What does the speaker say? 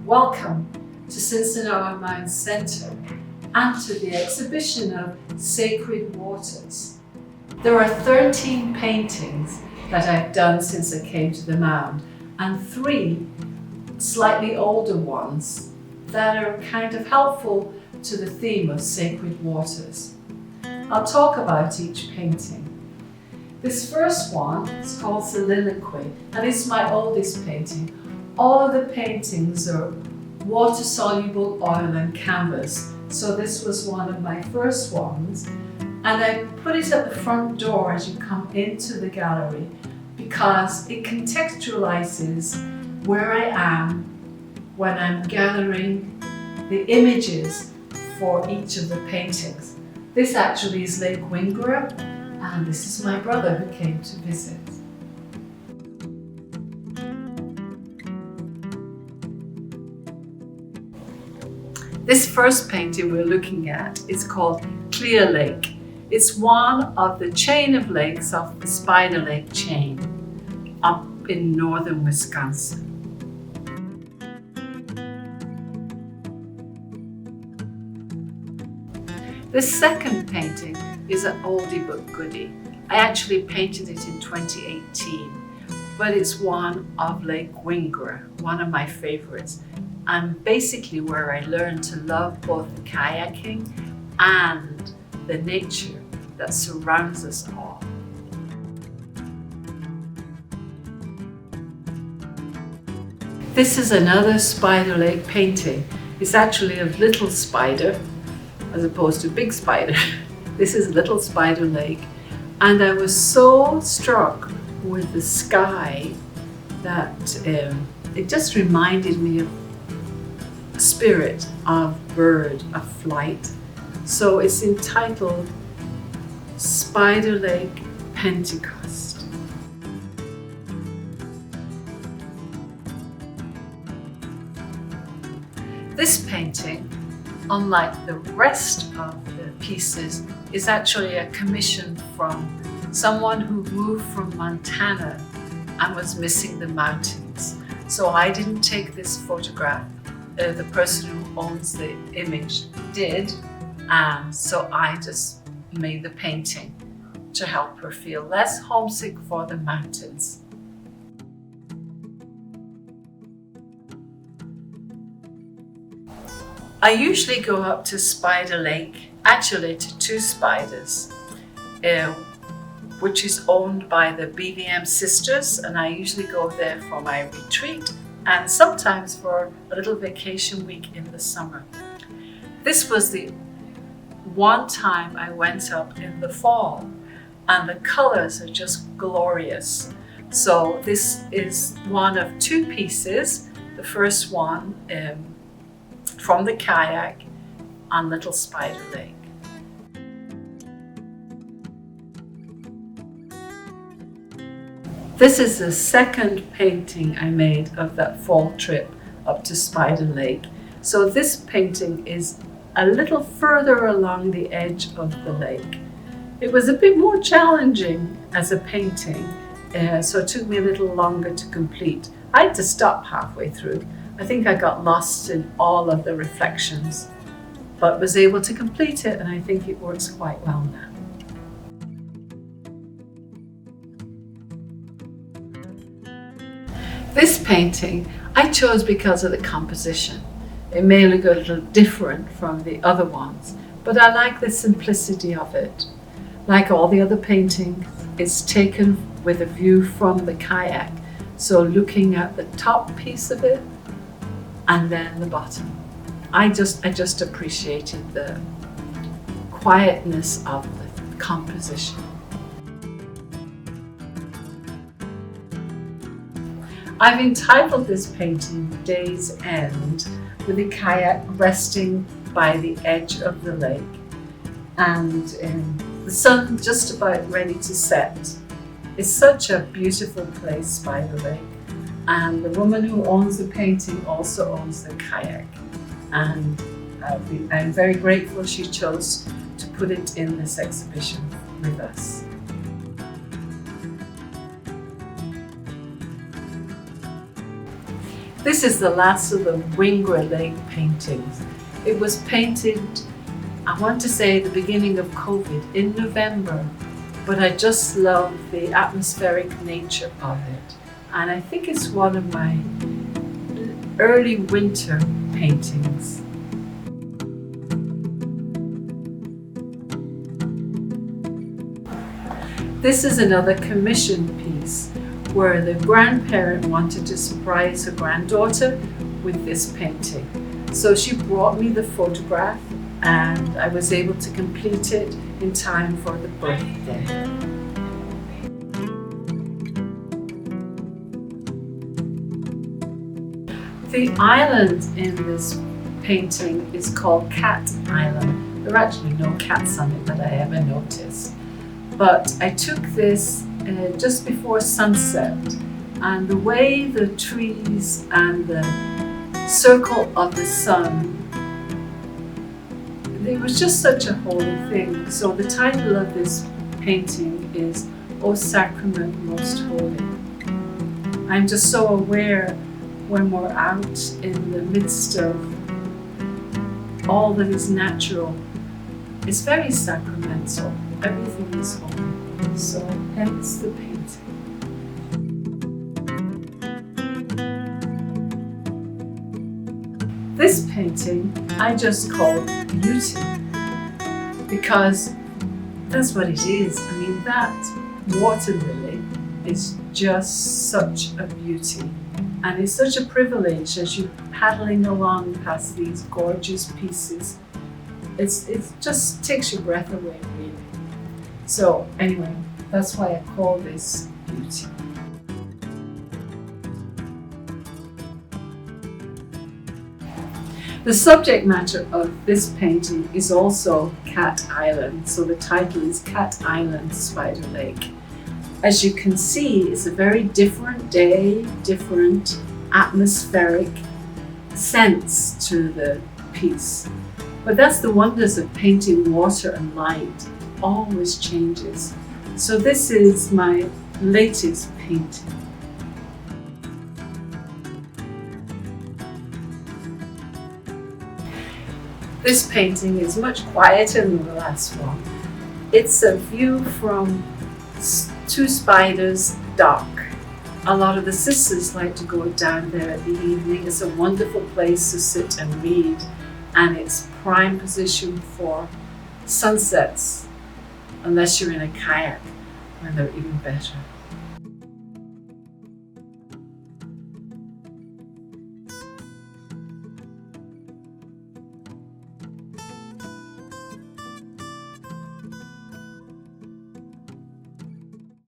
Welcome to Cincinnati Mount Center and to the exhibition of Sacred Waters. There are 13 paintings that I've done since I came to the mound, and 3 slightly older ones that are kind of helpful to the theme of sacred waters. I'll talk about each painting. This first one is called Soliloquy, and it's my oldest painting. All of the paintings are water-soluble oil and canvas, so this was one of my first ones. And I put it at the front door as you come into the gallery because it contextualizes where I am when I'm gathering the images for each of the paintings. This actually is Lake Wingra, and this is my brother who came to visit. This first painting we're looking at is called Clear Lake. It's one of the chain of lakes of the Spider Lake chain up in northern Wisconsin. This second painting is an oldie but goodie. I actually painted it in 2018, but it's one of Lake Wingra, one of my favorites, and basically where I learned to love both kayaking and the nature that surrounds us all. This is another Spider Lake painting. It's actually of Little Spider as opposed to Big Spider. This is Little Spider Lake, and I was so struck with the sky that it just reminded me of the spirit of bird, of flight. So it's entitled Spider Lake Pentecost. This painting, unlike the rest of the pieces, is actually a commission from someone who moved from Montana and was missing the mountains. So I didn't take this photograph. The person who owns the image did, and so I just made the painting to help her feel less homesick for the mountains. I usually go up to Spider Lake, actually to 2 spiders, which is owned by the BVM sisters, and I usually go there for my retreat and sometimes for a little vacation week in the summer. This was the one time I went up in the fall, and the colors are just glorious. So this is one of 2 pieces. The first one from the kayak on Little Spider Lake. This is the second painting I made of that fall trip up to Spider Lake. So this painting is a little further along the edge of the lake. It was a bit more challenging as a painting, so it took me a little longer to complete. I had to stop halfway through. I think I got lost in all of the reflections, but was able to complete it, and I think it works quite well now. This painting I chose because of the composition. It may look a little different from the other ones, but I like the simplicity of it. Like all the other paintings, it's taken with a view from the kayak, so looking at the top piece of it and then the bottom. I just appreciated the quietness of the composition. I've entitled this painting Day's End, with the kayak resting by the edge of the lake and the sun just about ready to set. It's such a beautiful place, Spider Lake, and the woman who owns the painting also owns the kayak, and I'm very grateful she chose to put it in this exhibition with us. This is the last of the Wingra Lake paintings. It was painted, I want to say, the beginning of COVID in November, but I just love the atmospheric nature of it. And I think it's one of my early winter paintings. This is another commission piece where the grandparent wanted to surprise her granddaughter with this painting. So she brought me the photograph and I was able to complete it in time for the birthday. The island in this painting is called Cat Island. There are actually no cats on it that I ever noticed. But I took this just before sunset, and the way the trees and the circle of the sun, it was just such a holy thing. So the title of this painting is O Sacrament Most Holy. I'm just so aware when we're out in the midst of all that is natural, it's very sacramental. Everything is holy. So hence the painting. This painting I just call Beauty, because that's what it is. I mean, that water lily is just such a beauty. And it's such a privilege as you're paddling along past these gorgeous pieces. It just takes your breath away, really. So anyway, that's why I call this Beauty. The subject matter of this painting is also Cat Island. So the title is Cat Island, Spider Lake. As you can see, it's a very different day, different atmospheric sense to the piece. But that's the wonders of painting water and light. It always changes. So this is my latest painting. This painting is much quieter than the last one. It's a view from Two Spiders Dock. A lot of the sisters like to go down there at the evening. It's a wonderful place to sit and read, and it's prime position for sunsets, unless you're in a kayak, when they're even better.